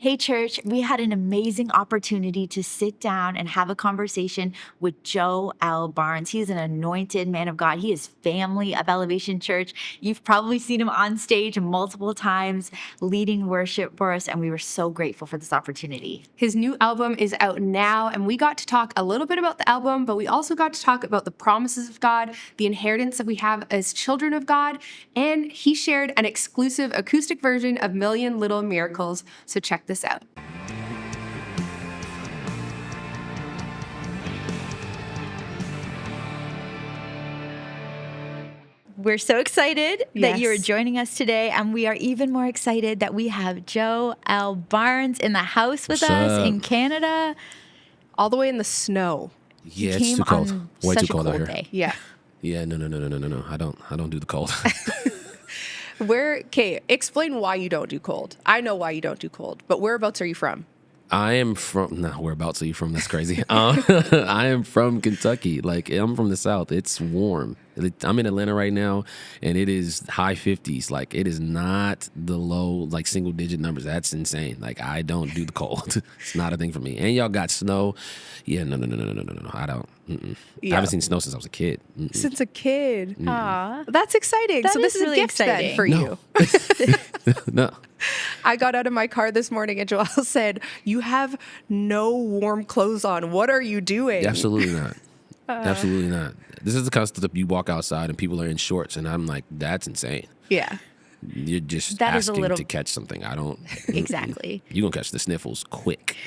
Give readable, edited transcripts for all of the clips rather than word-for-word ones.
Hey, church, we had an amazing opportunity to sit down and have a conversation with Joe L. Barnes. He is an anointed man of God. He is family of Elevation Church. You've probably seen him on stage multiple times leading worship for us, and we were so grateful for this opportunity. His new album is out now, and we got to talk a little bit about the album, but we also got to talk about the promises of God, the inheritance that we have as children of God, and he shared an exclusive acoustic version of Million Little Miracles. So check this out. We're so excited that you are Yes. joining us today, and we are even more excited that we have Joe L. Barnes in the house with What's us up? in Canada. All the way in the snow. Yeah, He it's too came cold. on Way such too a cold out cold here. day. Yeah. Yeah, no. I don't do the cold. Okay, explain why you don't do cold. I know why you don't do cold, but whereabouts are you from? I am from. Nah, whereabouts are you from? That's crazy. I am from Kentucky. Like I'm from the South. It's warm. I'm in Atlanta right now, and it is high 50s. Like it is not the low, like single digit numbers. That's insane. Like I don't do the cold. It's not a thing for me. And y'all got snow. Yeah, no. I don't. I Yeah. haven't seen snow since I was a kid. Since a kid. Aw. That's exciting. That So this is is really a gift then exciting. for you. No. I got out of my car this morning and Joel said, "You have no warm clothes on. What are you doing?" Absolutely not. Absolutely not. This is the kind of stuff you walk outside and people are in shorts, and I'm like, that's insane. Yeah. You're just That is a asking little- to catch something. I don't. Exactly. You're going to catch the sniffles quick.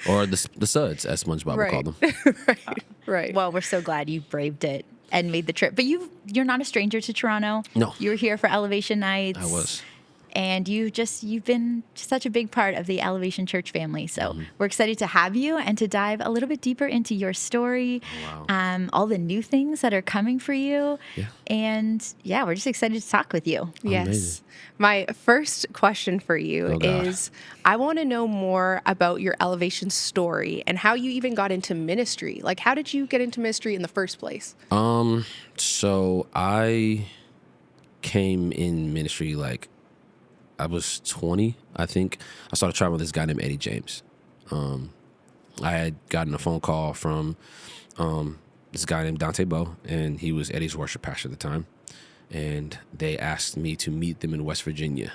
Or the suds, as SpongeBob would call Right. them. Right. Well, we're so glad you braved it and made the trip. But you're not a stranger to Toronto. No. You were here for Elevation Nights. I was. And you've been such a big part of the Elevation Church family. So we're excited to have you and to dive a little bit deeper into your story, all the new things that are coming for you. Yeah. And yeah, we're just excited to talk with you. Yes. Amazing. My first question for you Oh, God. is I want to know more about your elevation story and how you even got into ministry. Like, how did you get into ministry in the first place? So I came in ministry like I was 20, I think. I started traveling with this guy named Eddie James. I had gotten a phone call from this guy named Dante Bowe, and he was Eddie's worship pastor at the time. And they asked me to meet them in West Virginia.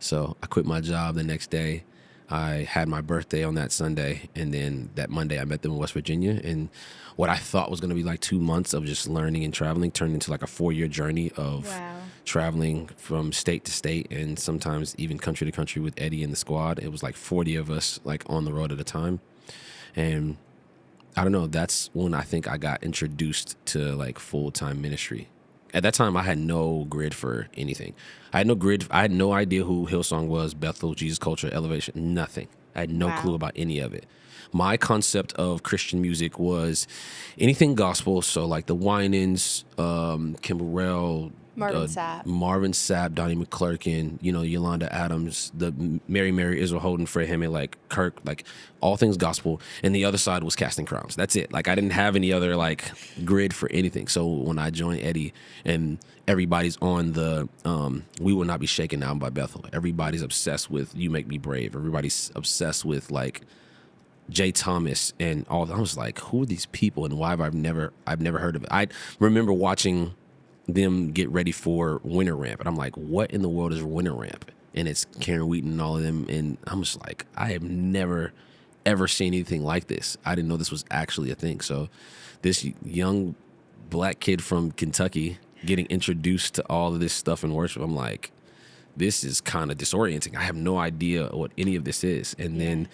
So I quit my job the next day. I had my birthday on that Sunday, and then that Monday I met them in West Virginia. And what I thought was going to be like 2 months of just learning and traveling turned into like a 4-year journey of traveling from state to state and sometimes even country to country with Eddie and the squad. It was like 40 of us like on the road at a time. And I don't know, that's when I think I got introduced to like full-time ministry. At that time, I had no grid for anything. I had no grid. I had no idea who Hillsong was, Bethel, Jesus Culture, Elevation, nothing. I had no clue about any of it. My concept of Christian music was anything gospel. So like the Winans, Kim Burrell, Marvin Sapp, Donnie McClurkin, Yolanda Adams, the Mary Israel Holden, Fred Hammond, like Kirk, like all things gospel. And the other side was Casting Crowns. That's it. Like I didn't have any other like grid for anything. So when I joined Eddie and everybody's on the We Will Not Be Shaken album by Bethel, everybody's obsessed with You Make Me Brave. Everybody's obsessed with like Jay Thomas and all. I was like, who are these people and why have I've never heard of it? I remember watching them get ready for Winter Ramp, and I'm like, what in the world is Winter Ramp? And it's Karen Wheaton and all of them, and I'm just like, I have never ever seen anything like this. I didn't know this was actually a thing. So this young black kid from Kentucky getting introduced to all of this stuff in worship, I'm like, this is kind of disorienting. I have no idea what any of this is. And then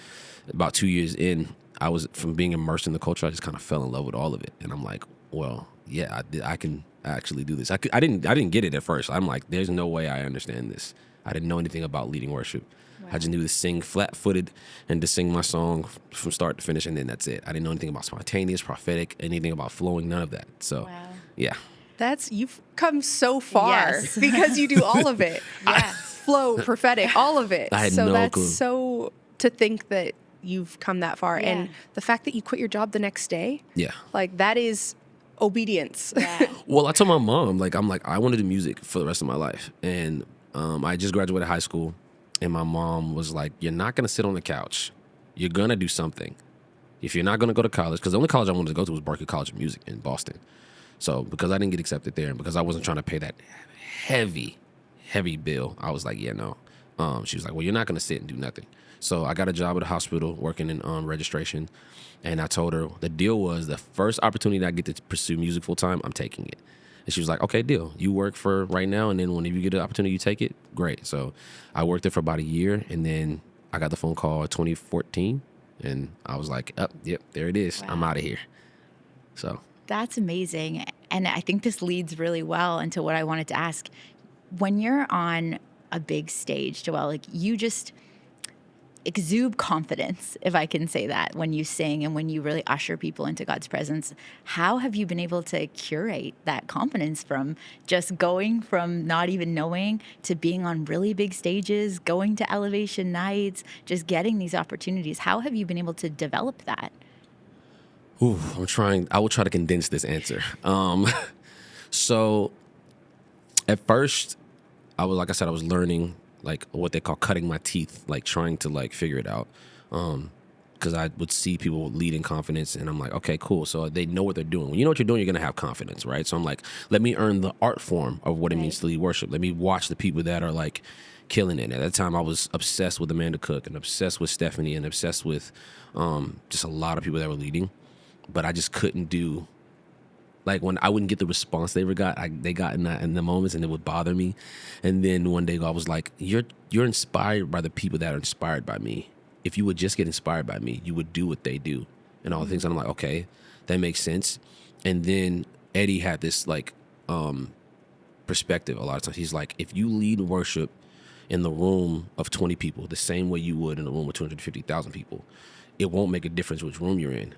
about 2 years in, I was, from being immersed in the culture, I just kind of fell in love with all of it. And I'm like, well, yeah, I can actually do this. I didn't get it at first. I'm like, there's no way I understand this. I didn't know anything about leading worship. I just knew to sing flat-footed and to sing my song from start to finish, and then that's it. I didn't know anything about spontaneous, prophetic, anything about flowing, none of that. So, yeah. You've come so far Yes. because you do all of it. Flow, prophetic, all of it. I had so no that's clue. so to think that you've come that far. Yeah. And the fact that you quit your job the next day, Yeah. like that is obedience. Well, I told my mom, I want to do music for the rest of my life. And I just graduated high school, and my mom was like, "You're not gonna sit on the couch. You're gonna do something. If you're not gonna go to college, because the only college I wanted to go to was Berklee College of Music in Boston. So because I didn't get accepted there, and because I wasn't trying to pay that heavy, heavy bill, I was like, yeah, no. She was like, well, you're not gonna sit and do nothing. So I got a job at a hospital working in registration, and I told her the deal was the first opportunity that I get to pursue music full time, I'm taking it. And she was like, okay, deal. You work for right now, and then whenever you get an opportunity, you take it. Great. So I worked there for about a year, and then I got the phone call in 2014, and I was like, yep, there it is. I'm out of here. So That's amazing. And I think this leads really well into what I wanted to ask. When you're on a big stage, Joel, like you just exude confidence, if I can say that, when you sing and when you really usher people into God's presence. How have you been able to curate that confidence from just going from not even knowing to being on really big stages, going to elevation nights, just getting these opportunities? How have you been able to develop that? ooh, I will try to condense this answer. So at first, I was, like I said, I was learning like what they call cutting my teeth, like trying to like figure it out. Because I would see people lead in confidence, and I'm like, okay, cool. So they know what they're doing. When you know what you're doing, you're gonna have confidence, right? So I'm like, let me earn the art form of what it means to lead worship. Let me watch the people that are like killing it. At that time, I was obsessed with Amanda Cook and obsessed with Stephanie and obsessed with just a lot of people that were leading, but I just couldn't do. Like when I wouldn't get the response they got in the moments, and it would bother me. And then one day I was like, "You're inspired by the people that are inspired by me. If you would just get inspired by me, you would do what they do, and all the things." And I'm like, "Okay, that makes sense." And then Eddie had this like perspective. A lot of times, he's like, "If you lead worship in the room of 20 people, the same way you would in a room with 250,000 people, it won't make a difference which room you're in."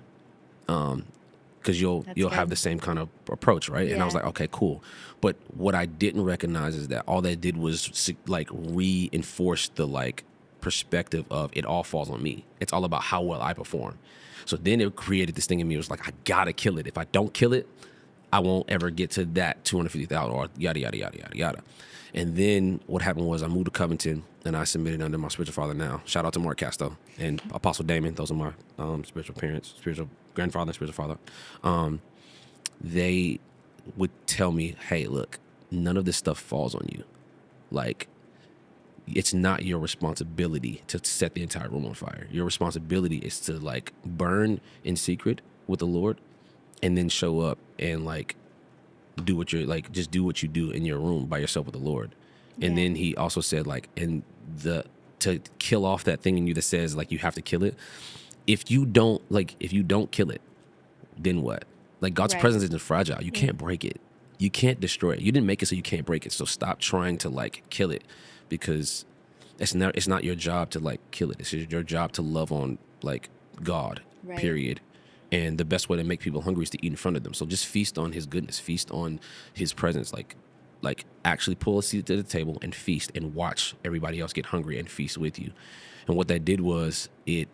Because you'll have the same kind of approach, right? And I was like, okay, cool. But what I didn't recognize is that all that did was like reinforce the like perspective of it all falls on me. It's all about how well I perform. So then it created this thing in me. It was like, I gotta kill it. If I don't kill it, I won't ever get to that 250,000 or yada, yada, yada, yada, yada. And then what happened was I moved to Covington, and I submitted under my spiritual father now. Shout out to Mark Casto and Apostle Damon. Those are my spiritual parents, spiritual grandfather, spiritual father. They would tell me, hey, look, none of this stuff falls on you. Like, it's not your responsibility to set the entire room on fire. Your responsibility is to like burn in secret with the Lord, and then show up and like do what you're like, just do what you do in your room by yourself with the Lord. And then he also said like, to kill off that thing in you that says like you have to kill it. If you don't kill it, then what? Like God's presence isn't fragile. You can't break it. You can't destroy it. You didn't make it, so you can't break it. So stop trying to like kill it, because it's not your job to like kill it. It's your job to love on like God, period. And the best way to make people hungry is to eat in front of them. So just feast on his goodness, feast on his presence, like actually pull a seat to the table and feast and watch everybody else get hungry and feast with you. And what that did was I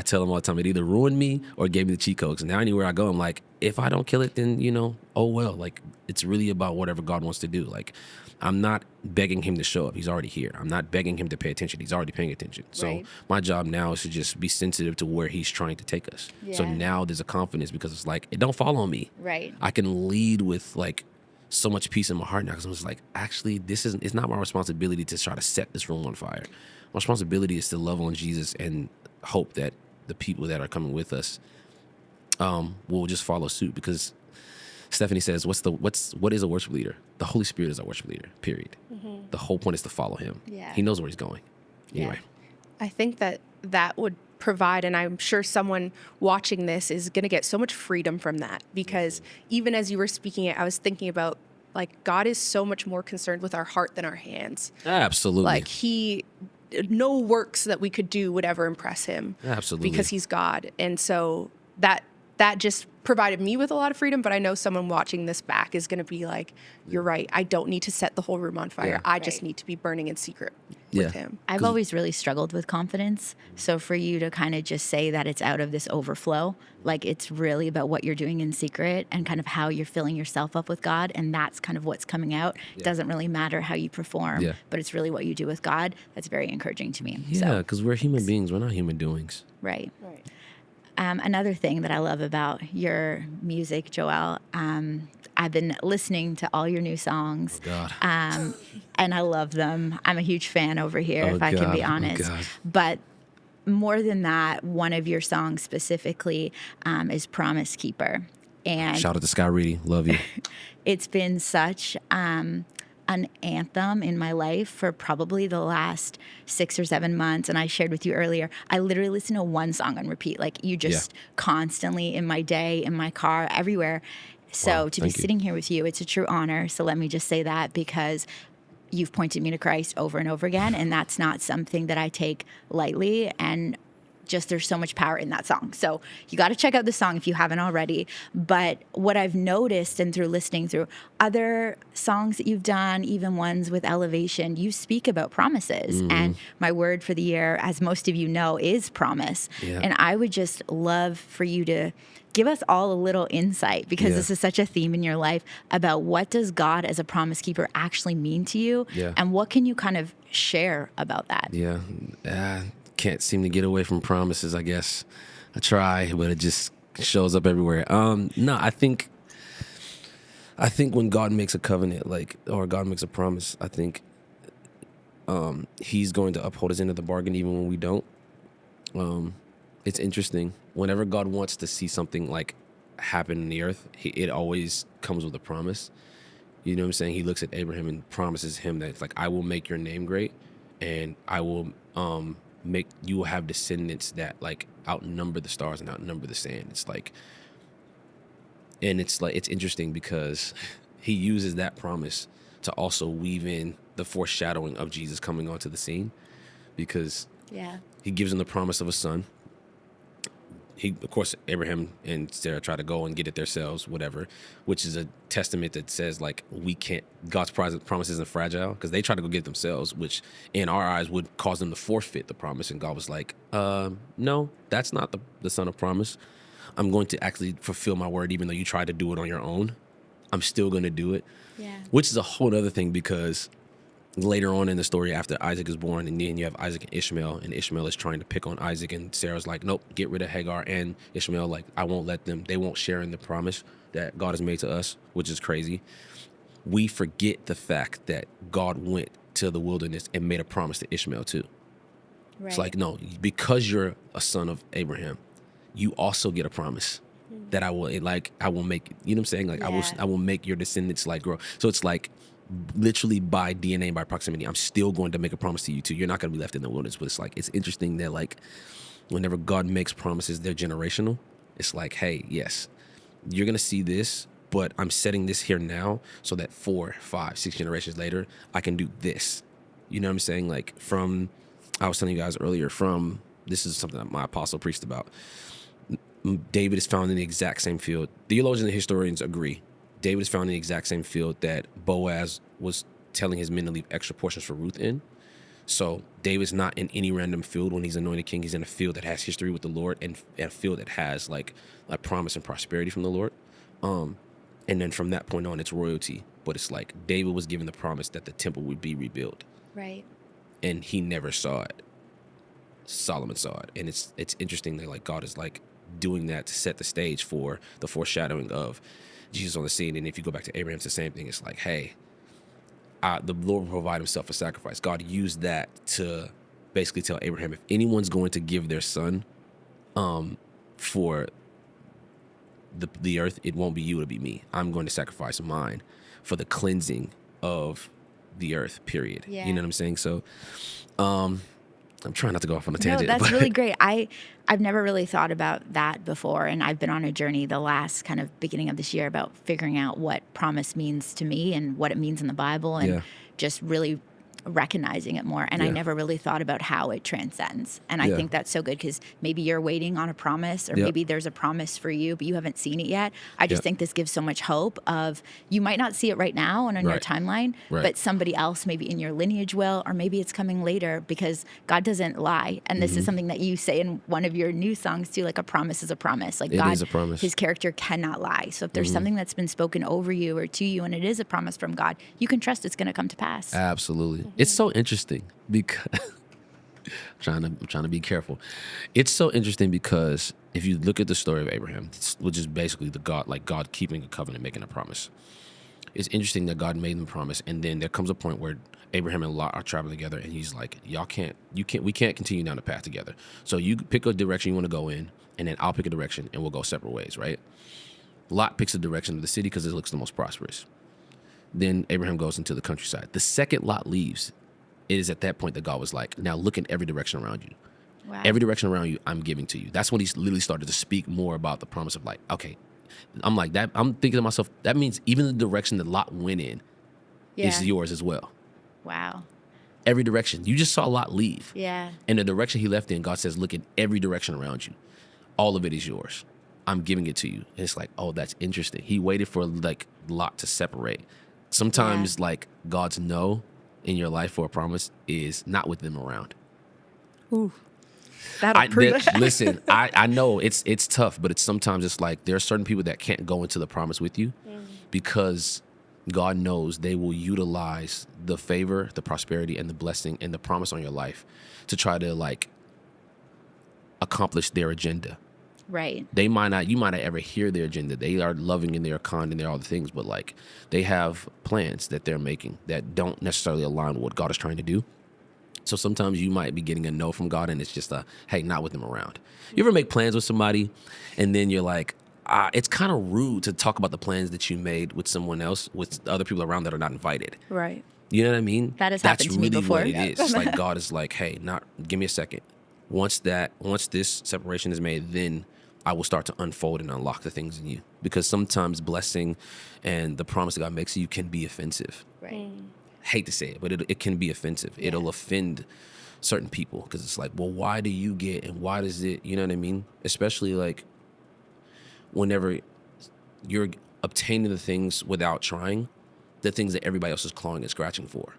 tell them all the time, it either ruined me or gave me the cheat codes. And now anywhere I go, I'm like, if I don't kill it, then, oh well. Like, it's really about whatever God wants to do. Like, I'm not begging him to show up. He's already here. I'm not begging him to pay attention. He's already paying attention. So my job now is to just be sensitive to where he's trying to take us. So now there's a confidence, because it's like, it don't fall on me. Right. I can lead with like so much peace in my heart now, because I'm just like, actually, it's not my responsibility to try to set this room on fire. My responsibility is to love on Jesus and hope that the people that are coming with us will just follow suit. Because Stephanie says, what is a worship leader? The Holy Spirit is our worship leader, period. Mm-hmm. The whole point is to follow him. Yeah. He knows where he's going. Anyway. I think that would provide, and I'm sure someone watching this is going to get so much freedom from that, because even as you were speaking it, I was thinking about like God is so much more concerned with our heart than our hands. Absolutely. Like no works that we could do would ever impress him. Absolutely. Because he's God. And so that just provided me with a lot of freedom, but I know someone watching this back is going to be like, you're right. I don't need to set the whole room on fire. Yeah. I just need to be burning in secret Yeah. with him. I've always really struggled with confidence. So for you to kind of just say that it's out of this overflow, like it's really about what you're doing in secret and kind of how you're filling yourself up with God. And that's kind of what's coming out. It doesn't really matter how you perform, Yeah. but it's really what you do with God. That's very encouraging to me. Yeah, So, because we're human beings. We're not human doings. right. Right. Another thing that I love about your music, Joel, I've been listening to all your new songs. Oh, God. And I love them. I'm a huge fan over here, Oh, if I can be God. Oh, honest. God. But more than that, one of your songs specifically is Promise Keeper. And Shout out to Sky Reedy. Love you. it's been such an anthem in my life for probably the last 6 or 7 months. And I shared with you earlier, I literally listen to one song on repeat, like you just constantly in my day, in my car, everywhere. So Wow, to be thank you. sitting here with you, it's a true honor. So let me just say that because you've pointed me to Christ over and over again. And that's not something that I take lightly. And just there's so much power in that song. So you got to check out the song if you haven't already. But what I've noticed and through listening through other songs that you've done, even ones with Elevation, you speak about promises. And my word for the year, as most of you know, is promise. Yeah. And I would just love for you to give us all a little insight because Yeah. this is such a theme in your life about what does God as a promise keeper actually mean to you? Yeah. And what can you kind of share about that? Yeah. Can't seem to get away from promises, I guess. I try, but it just shows up everywhere. No, I think when God makes a covenant, or God makes a promise, I think he's going to uphold his end of the bargain even when we don't. It's interesting. Whenever God wants to see something like happen in the earth, it always comes with a promise. You know what I'm saying? He looks at Abraham and promises him that it's like, I will make your name great, and I will you will have descendants that like outnumber the stars and outnumber the sand. It's like it's interesting because he uses that promise to also weave in the foreshadowing of Jesus coming onto the scene, because Yeah. he gives him the promise of a son. Of course, Abraham and Sarah try to go and get it themselves, whatever, which is a testament that says like we can't. God's promise isn't fragile, because they try to go get it themselves, which in our eyes would cause them to forfeit the promise. And God was like, "No, that's not the son of promise. I'm going to actually fulfill my word, even though you tried to do it on your own. I'm still going to do it." Yeah. Which is a whole other thing, because later on in the story, after Isaac is born, and then you have Isaac and Ishmael is trying to pick on Isaac, and Sarah's like, nope, get rid of Hagar and Ishmael. Like, I won't let them, they won't share in the promise that God has made to us, which is crazy. We forget the fact that God went to the wilderness and made a promise to Ishmael too. Right. It's like, no, because you're a son of Abraham, you also get a promise that I will make, you know what I'm saying? Like, Yeah. I will make your descendants like grow. So it's like, literally by DNA and by proximity, I'm still going to make a promise to you too. You're not going to be left in the wilderness. But it's like, it's interesting that like whenever God makes promises, they're generational. It's like, hey, yes, you're going to see this, but I'm setting this here now so that 4, 5, 6 generations later, I can do this. You know what I'm saying? Like I was telling you guys earlier, this is something that my apostle preached about. David is found in the exact same field. Theologians and historians agree. David is found in the exact same field that Boaz was telling his men to leave extra portions for Ruth in. So David's not in any random field when he's anointed king. He's in a field that has history with the Lord, and a field that has like a promise and prosperity from the Lord. And then from that point on, it's royalty. But it's like David was given the promise that the temple would be rebuilt, Right. and he never saw it. Solomon saw it. And it's interesting that like God is like doing that to set the stage for the foreshadowing of Jesus on the scene. And if you go back to Abraham, it's the same thing. It's like, hey, the Lord will provide himself a sacrifice. God used that to basically tell Abraham, if anyone's going to give their son for the earth, it won't be you, it'll be me. I'm going to sacrifice mine for the cleansing of the earth, period. Yeah. You know what I'm saying? So I'm trying not to go off on a tangent. No, that's but really great. I've never really thought about that before, and I've been on a journey the last kind of beginning of this year about figuring out what promise means to me and what it means in the Bible, and Yeah. just really recognizing it more. And I Yeah. never really thought about how it transcends. And I Yeah. think that's so good because maybe you're waiting on a promise, or Yep. maybe there's a promise for you, but you haven't seen it yet. I just Yep. think this gives so much hope of you might not see it right now and on your Right. timeline, Right. but somebody else maybe in your lineage will, or maybe it's coming later, because God doesn't lie. And this Mm-hmm. is something that you say in one of your new songs too, like a promise is a promise. Like It God, is a promise. his character cannot lie. So if there's something that's been spoken over you or to you and it is a promise from God, you can trust it's going to come to pass. Absolutely. It's so interesting because I'm trying to be careful. It's so interesting because if you look at the story of Abraham, which is basically God keeping a covenant, making a promise. It's interesting that God made them a promise, and then there comes a point where Abraham and Lot are traveling together, and he's like, we can't continue down the path together. So you pick a direction you want to go in, and then I'll pick a direction, and we'll go separate ways, right? Lot picks the direction of the city because it looks the most prosperous. Then Abraham goes into the countryside. The second Lot leaves, it is at that point that God was like, now look in every direction around you. Wow. Every direction around you, I'm giving to you. That's when he's literally started to speak more about the promise of like, okay, I'm like that. I'm thinking to myself, that means even the direction that Lot went in is yours as well. Wow. Every direction. You just saw Lot leave. Yeah. And the direction he left in, God says, look in every direction around you. All of it is yours. I'm giving it to you. And it's like, oh, that's interesting. He waited for like Lot to separate. Sometimes like God's no in your life for a promise is not with them around. That'll prove it. Listen, I know it's tough, but sometimes it's like there are certain people that can't go into the promise with you because God knows they will utilize the favor, the prosperity, and the blessing and the promise on your life to try to like accomplish their agenda. Right. You might not ever hear their agenda. They are loving and they're kind and they're all the things, but like they have plans that they're making that don't necessarily align with what God is trying to do. So sometimes you might be getting a no from God and it's just a, hey, not with them around. You ever make plans with somebody and then you're like, it's kind of rude to talk about the plans that you made with someone else, with other people around that are not invited. Right. You know what I mean? That has That's happened to me really before. what it is. It's like God is like, hey, give me a second. Once this separation is made, then I will start to unfold and unlock the things in you. Because sometimes blessing and the promise that God makes you can be offensive. Right. Hate to say it, but it can be offensive. It'll offend certain people because it's like, well, why do you get and why does it, you know what I mean? Especially like whenever you're obtaining the things without trying, the things that everybody else is clawing and scratching for.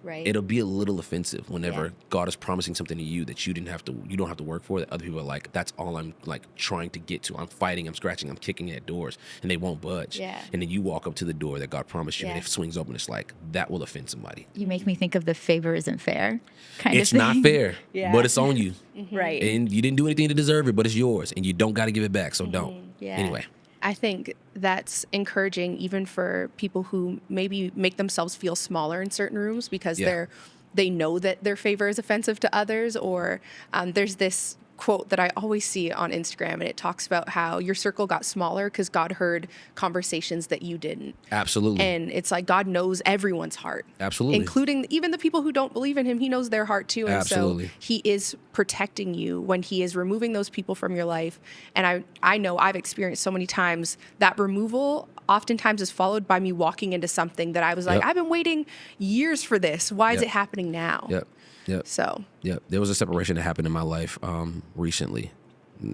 Right. It'll be a little offensive whenever Yeah. God is promising something to you that you don't have to work for, that other people are like, that's all I'm like trying to get to. I'm fighting, I'm scratching, I'm kicking at doors and they won't budge. Yeah. And then you walk up to the door that God promised you and Yeah. it swings open. It's like, that will offend somebody. You make me think of the favor isn't fair kind It's of not thing. fair, Yeah. but it's on you. Right. And you didn't do anything to deserve it, but it's yours and you don't got to give it back. So don't. Yeah. Anyway. I think that's encouraging even for people who maybe make themselves feel smaller in certain rooms because Yeah. they know that their favor is offensive to others, or there's this quote that I always see on Instagram, and it talks about how your circle got smaller because God heard conversations that you didn't. Absolutely. And it's like God knows everyone's heart. Absolutely. Including even the people who don't believe in him. He knows their heart too. And Absolutely. so he is protecting you when he is removing those people from your life. And I know I've experienced so many times that removal oftentimes is followed by me walking into something that I was like, Yep. I've been waiting years for this. Why is Yep. it happening now? Yep. So Yep. There was a separation that happened in my life recently,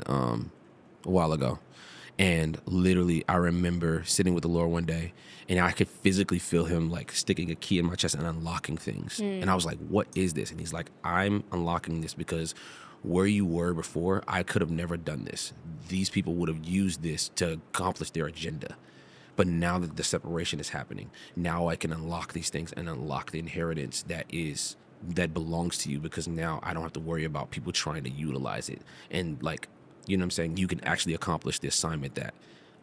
a while ago. And literally, I remember sitting with the Lord one day and I could physically feel him like sticking a key in my chest and unlocking things. And I was like, what is this? And he's like, I'm unlocking this because where you were before, I could have never done this. These people would have used this to accomplish their agenda. But now that the separation is happening, now I can unlock these things and unlock the inheritance that belongs to you, because now I don't have to worry about people trying to utilize it. And like, you know what I'm saying? You can actually accomplish the assignment that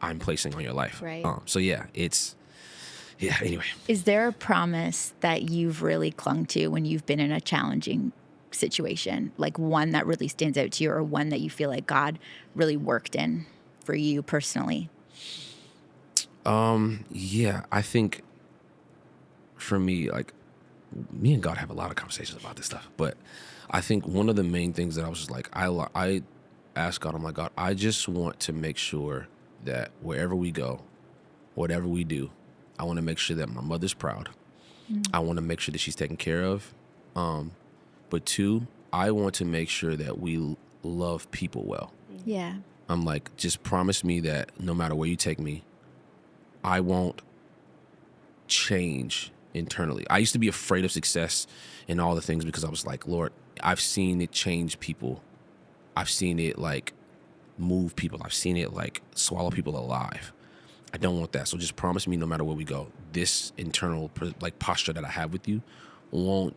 I'm placing on your life. Right. So anyway. Is there a promise that you've really clung to when you've been in a challenging situation? Like one that really stands out to you, or one that you feel like God really worked in for you personally? Yeah, I think for me, like, me and God have a lot of conversations about this stuff, but I think one of the main things that I was just like, I asked God, I'm like, God, I just want to make sure that wherever we go, whatever we do, I want to make sure that my mother's proud. I want to make sure that she's taken care of. But two, I want to make sure that we love people well. Yeah. I'm like, just promise me that no matter where you take me, I won't change internally. I used to be afraid of success and all the things because I was like, Lord, I've seen it change people. I've seen it like move people. I've seen it like swallow people alive. I don't want that. So just promise me no matter where we go, this internal like posture that I have with you won't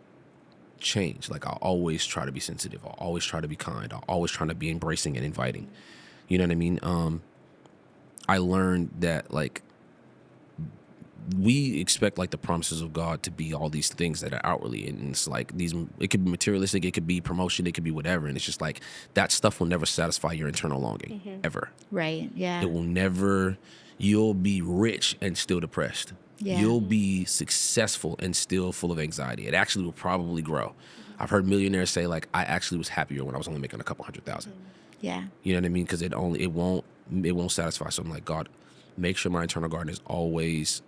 change. Like I'll always try to be sensitive. I'll always try to be kind. I'll always try to be embracing and inviting. You know what I mean? I learned that like we expect like the promises of God to be all these things that are outwardly, and it's like these, it could be materialistic, it could be promotion, it could be whatever, and it's just like that stuff will never satisfy your internal longing ever. Right. Yeah. It will never. You'll be rich and still depressed. Yeah. You'll be successful and still full of anxiety. It actually will probably grow. I've heard millionaires say like, I actually was happier when I was only making a couple $100,000. Yeah. You know what I mean? Because it won't satisfy. So I'm like, God, make sure my internal garden is always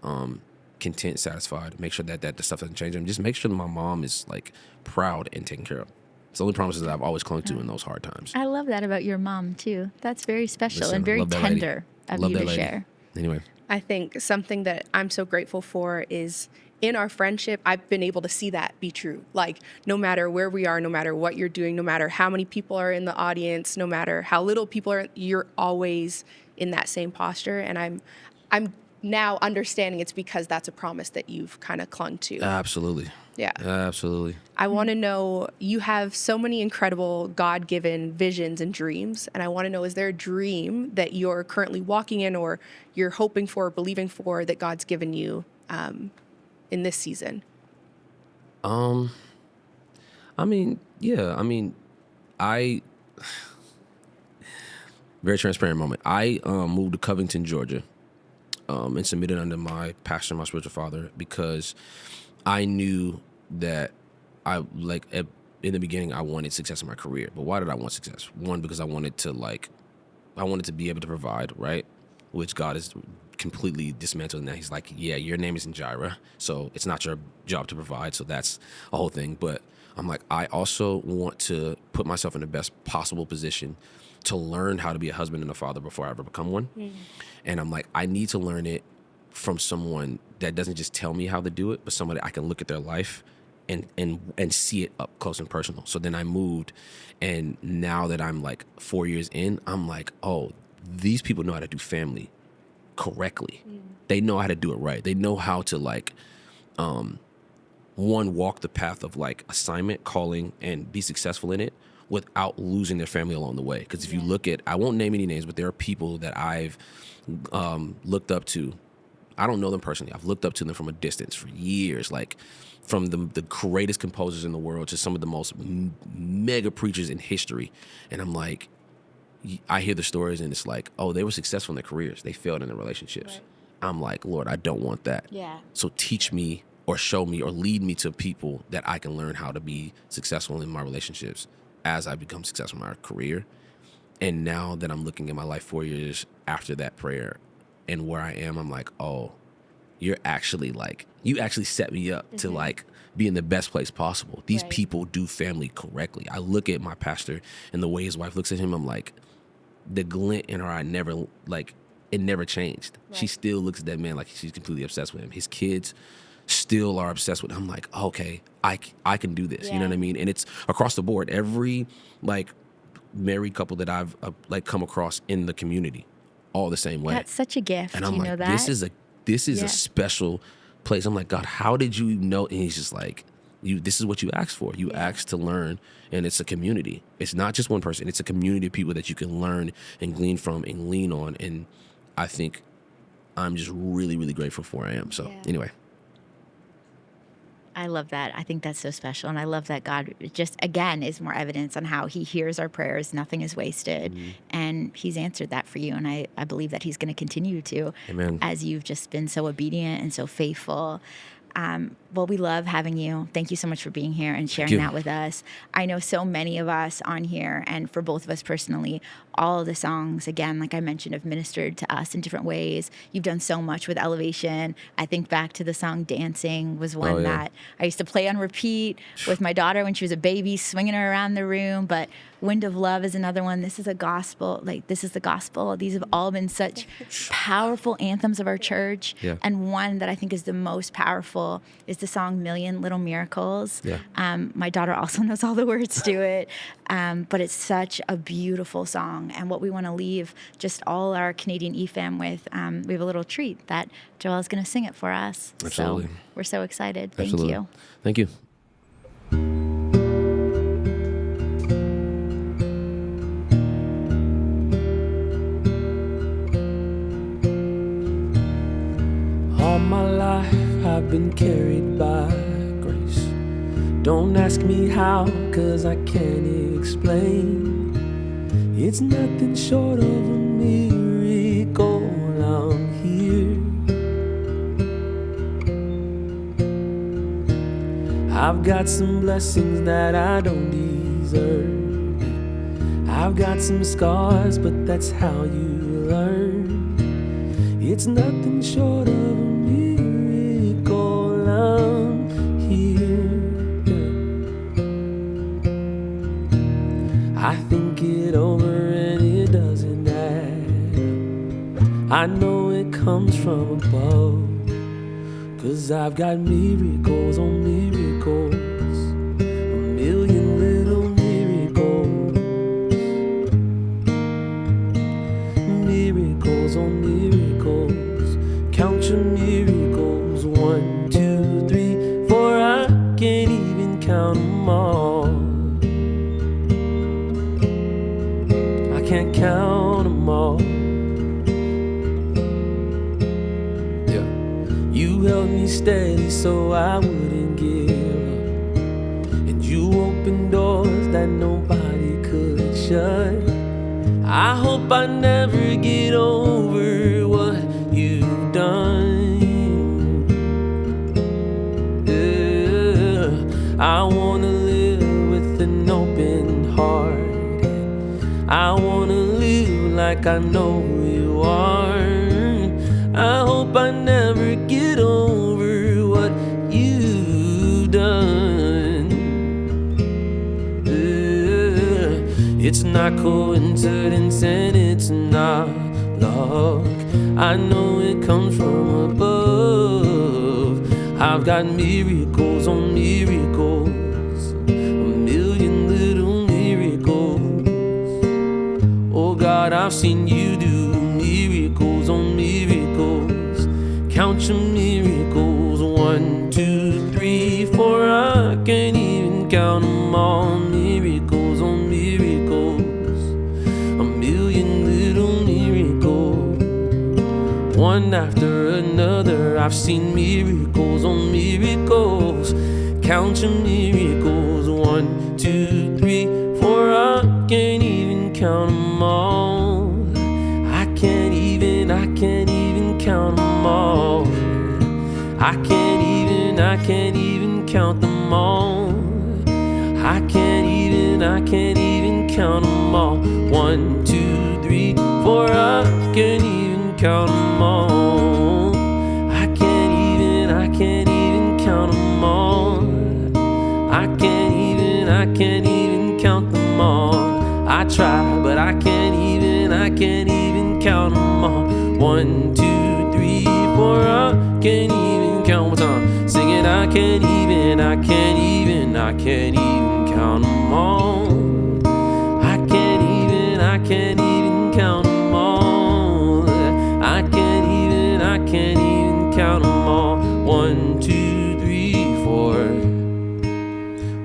content, satisfied. Make sure that the stuff doesn't change. And just make sure that my mom is like proud and taken care of. It's the only promises that I've always clung to in those hard times. I love that about your mom too. That's very special Listen, and very love that lady. tender of Love you that to lady. share. Anyway, I think something that I'm so grateful for is in our friendship, I've been able to see that be true. Like, no matter where we are, no matter what you're doing, no matter how many people are in the audience, no matter how little people are, you're always in that same posture. And I'm now understanding it's because that's a promise that you've kind of clung to. absolutely. Yeah. Absolutely. I want to know, you have so many incredible God-given visions and dreams. And I want to know, is there a dream that you're currently walking in or you're hoping for, believing for, that God's given you in this season? I mean, yeah. I mean, very transparent moment. I moved to Covington, Georgia, and submitted under my pastor, my spiritual father, because I knew that in the beginning, I wanted success in my career. But why did I want success? One, because I wanted to be able to provide, right? Which God is completely dismantled now. He's like, yeah, your name isn't Jireh, so it's not your job to provide. So that's a whole thing. But I'm like, I also want to put myself in the best possible position to learn how to be a husband and a father before I ever become one. And I'm like, I need to learn it from someone that doesn't just tell me how to do it, but somebody I can look at their life and see it up close and personal. So then I moved, and now that I'm like 4 years in, I'm like, oh, these people know how to do family correctly. They know how to do it right. They know how to walk the path of like assignment, calling, and be successful in it without losing their family along the way. Because if you look at, I won't name any names, but there are people that I've looked up to. I don't know them personally. I've looked up to them from a distance for years, like from the greatest composers in the world to some of the most mega preachers in history. And I'm like, I hear the stories and it's like, oh, they were successful in their careers. They failed in their relationships. Right. I'm like, Lord, I don't want that. Yeah. So teach me or show me or lead me to people that I can learn how to be successful in my relationships as I become successful in my career. And now that I'm looking at my life 4 years after that prayer and where I am, I'm like, oh, you actually set me up to like be in the best place possible. These people do family correctly. I look at my pastor and the way his wife looks at him, I'm like, the glint in her eye never, like, it never changed. Right. She still looks at that man like she's completely obsessed with him. His kids still are obsessed with him. I'm like, okay, I can do this. Yeah. You know what I mean? And it's across the board. Every like married couple that I've come across in the community, all the same way. That's such a gift. And I'm you like, know that? this is a special place. I'm like, God, how did you know? And he's just like, this is what you asked for. You asked to learn, and it's a community. It's not just one person. It's a community of people that you can learn and glean from and lean on. And I think I'm just really, really grateful for where I am. So anyway. I love that. I think that's so special. And I love that God just, again, is more evidence on how he hears our prayers. Nothing is wasted. Mm-hmm. And he's answered that for you. And I believe that he's going to continue to. Amen. As you've just been so obedient and so faithful. Well, we love having you. Thank you so much for being here and sharing you. that with us. I know so many of us on here, and for both of us personally, all of the songs, again, like I mentioned, have ministered to us in different ways. You've done so much with Elevation. I think back to the song Dancing was one Oh, yeah. that I used to play on repeat with my daughter when she was a baby, swinging her around the room. But Wind of Love is another one. This is a gospel. Like, this is the gospel. These have all been such powerful anthems of our church. Yeah. And one that I think is the most powerful is the song Million Little Miracles. Yeah. My daughter also knows all the words to it. But it's such a beautiful song. And what we want to leave just all our Canadian EFAM with, we have a little treat that Joel is going to sing it for us. Absolutely. So we're so excited. Thank Absolutely. you. Thank you. All my life I've been carried by grace. Don't ask me how, 'cause I can't explain. It's nothing short of a miracle. I'm here. I've got some blessings that I don't deserve. I've got some scars, but that's how you learn. It's nothing short of a miracle. I'm here. I think it over and it doesn't add up. I know it comes from above, 'cause I've got miracles on miracles, a million little miracles, miracles on miracles. Count your miracles, 1, 2, 3, 4. I can't even count them all. I can't count them all. Yeah. You held me steady so I wouldn't give up, and you opened doors that nobody could shut. I hope I never get over what you've done. Yeah. I wanna live with an open heart. I wanna live like I know who you are. I hope I never get over what you've done. Yeah. It's not coincidence and it's not luck. I know it comes from above. I've got miracles on miracles, a million little miracles. Oh God, I've seen you do miracles on miracles. Count your miracles, 1, 2, 3, 4. I can't even count them all. Miracles on miracles, a million little miracles. One after another, I've seen miracles on miracles. Count your miracles, 1, 2, 3, 4. I can't even count them all. I can't even count them all. I can't even count them all. I can't even count them all. 1, 2, 3, 4. I can't even count them all. I can't even count them all. I can't even count them all. I try, but I can't even count them all. 1, 2, 3, 4. I can't even count. One time, sing it. I can't even count them all. I can't even count them all. I can't even count them all. 1, 2, 3, 4.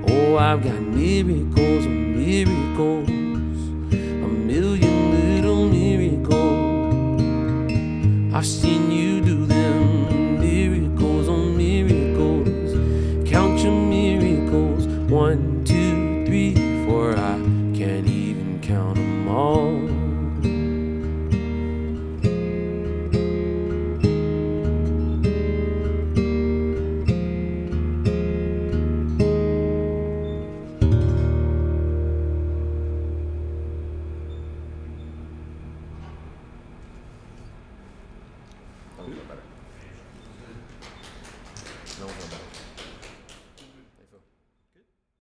Oh, I've got miracles on miracles, a million little miracles. I've seen you do them, miracles on miracles. Count your miracles, 1, 2, 3, 4. I can't even count them all. I don't feel better.